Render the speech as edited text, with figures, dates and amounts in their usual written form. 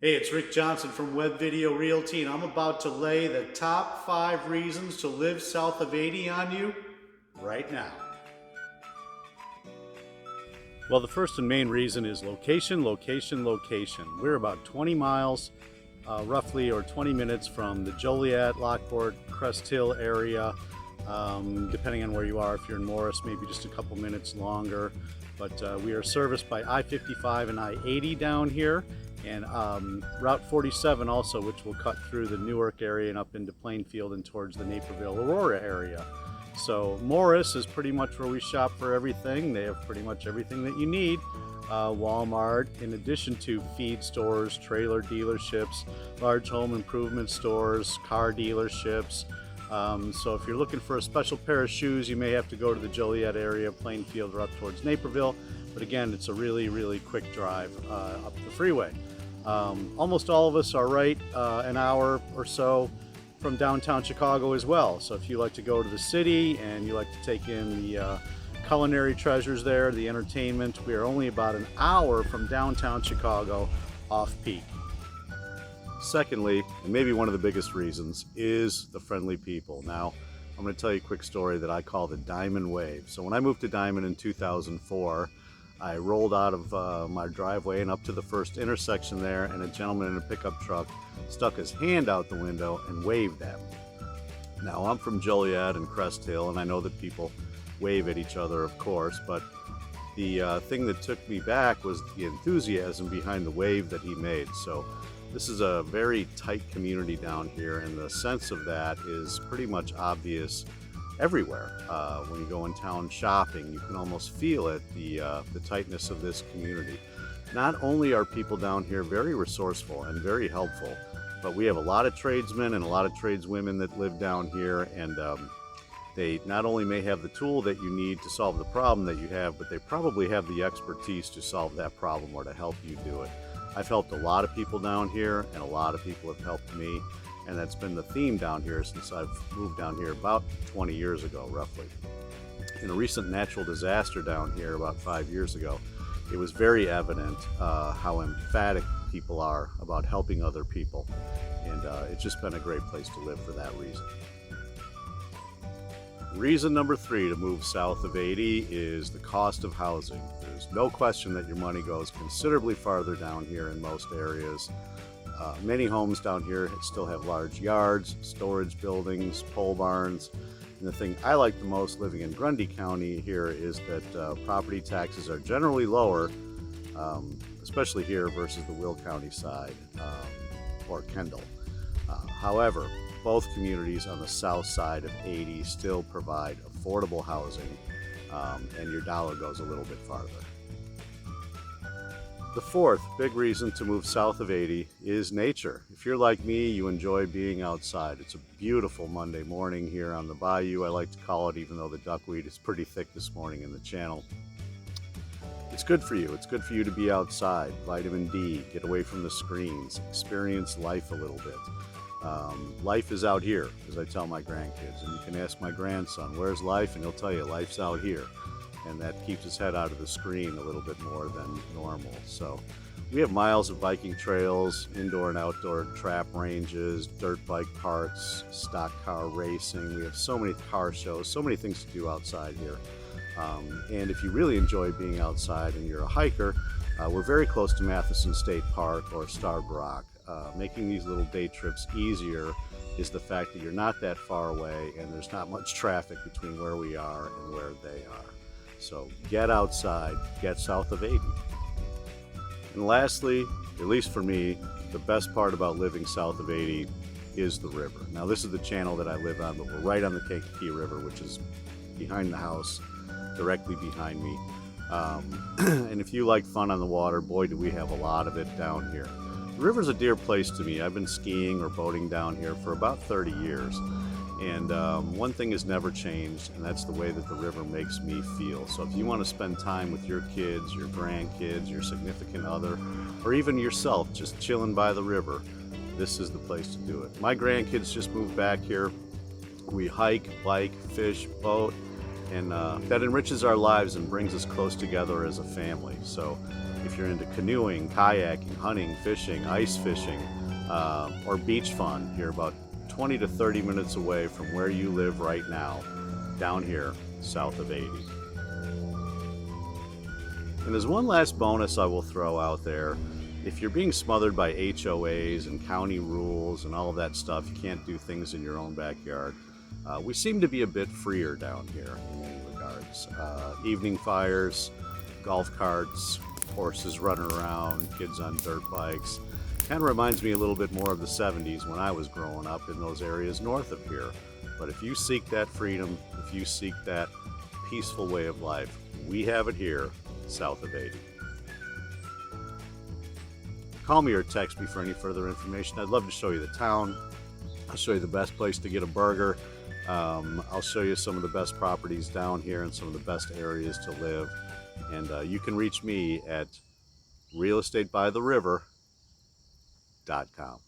Hey, it's Rick Johnson from Web Video Realty, and I'm about to lay the top 5 reasons to live south of 80 on you right now. Well, the first and main reason is location, location, location. We're about 20 miles, roughly, or 20 minutes from the Joliet, Lockport, Crest Hill area, depending on where you are. If you're in Morris, maybe just a couple minutes longer. But we are serviced by I-55 and I-80 down here, and Route 47 also, which will cut through the Newark area and up into Plainfield and towards the Naperville, Aurora area. So Morris is pretty much where we shop for everything. They have pretty much everything that you need. Walmart, in addition to feed stores, trailer dealerships, large home improvement stores, car dealerships. So if you're looking for a special pair of shoes, you may have to go to the Joliet area, Plainfield, or up towards Naperville. But again, it's a really, really quick drive up the freeway. Almost all of us are right an hour or so from downtown Chicago as well. So if you like to go to the city and you like to take in the culinary treasures there, the entertainment, we are only about an hour from downtown Chicago off peak. Secondly, and maybe one of the biggest reasons, is the friendly people. Now, I'm going to tell you a quick story that I call the Diamond Wave. So when I moved to Diamond in 2004, I rolled out of my driveway and up to the first intersection there, and a gentleman in a pickup truck stuck his hand out the window and waved at me. Now, I'm from Joliet and Crest Hill, and I know that people wave at each other, of course, but the thing that took me back was the enthusiasm behind the wave that he made. So this is a very tight community down here, and the sense of that is pretty much obvious everywhere. When you go in town shopping, you can almost feel it, the tightness of this community. Not only are people down here very resourceful and very helpful, but we have a lot of tradesmen and a lot of tradeswomen that live down here, and they not only may have the tool that you need to solve the problem that you have, but they probably have the expertise to solve that problem or to help you do it. I've helped a lot of people down here, and a lot of people have helped me. And that's been the theme down here since I've moved down here about 20 years ago, roughly. In a recent natural disaster down here about 5 years ago, it was very evident how emphatic people are about helping other people. And it's just been a great place to live for that reason. Reason number 3 to move south of 80 is the cost of housing. There's no question that your money goes considerably farther down here in most areas. Many homes down here still have large yards, storage buildings, pole barns. And the thing I like the most living in Grundy County here is that property taxes are generally lower, especially here versus the Will County side or Kendall. However, both communities on the south side of 80 still provide affordable housing, and your dollar goes a little bit farther. The fourth big reason to move south of 80 is nature. If you're like me, you enjoy being outside. It's a beautiful Monday morning here on the bayou, I like to call it, even though the duckweed is pretty thick this morning in the channel. It's good for you. It's good for you to be outside. Vitamin D, get away from the screens, experience life a little bit. Life is out here, as I tell my grandkids, and you can ask my grandson, where's life? And he'll tell you, life's out here. And that keeps his head out of the screen a little bit more than normal. So we have miles of biking trails, indoor and outdoor trap ranges, dirt bike parks, stock car racing. We have so many car shows, so many things to do outside here. And if you really enjoy being outside and you're a hiker, we're very close to Matheson State Park or Starved Rock. Making these little day trips easier is the fact that you're not that far away and there's not much traffic between where we are and where they are. So get outside, get south of 80. And lastly, at least for me, the best part about living south of 80 is the river. Now this is the channel that I live on, but we're right on the Kankakee River, which is behind the house, directly behind me. And if you like fun on the water, boy do we have a lot of it down here. The river's a dear place to me. I've been skiing or boating down here for about 30 years. And one thing has never changed, and that's the way that the river makes me feel. So if you want to spend time with your kids, your grandkids, your significant other, or even yourself just chilling by the river, this is the place to do it. My grandkids just moved back here. We hike, bike, fish, boat, and that enriches our lives and brings us close together as a family. So if if you're into canoeing, kayaking, hunting, fishing, ice fishing, or beach fun, you're about 20 to 30 minutes away from where you live right now, down here south of 80. And there's one last bonus I will throw out there. If you're being smothered by HOAs and county rules and all of that stuff, you can't do things in your own backyard. We seem to be a bit freer down here in many regards. Evening fires, golf carts, horses running around, kids on dirt bikes. Kind of reminds me a little bit more of the 70s when I was growing up in those areas north of here. But if you seek that freedom, if you seek that peaceful way of life, we have it here south of 80. Call me or text me for any further information. I'd love to show you the town. I'll show you the best place to get a burger. I'll show you some of the best properties down here and some of the best areas to live. And you can reach me at realestatebytheriver.com.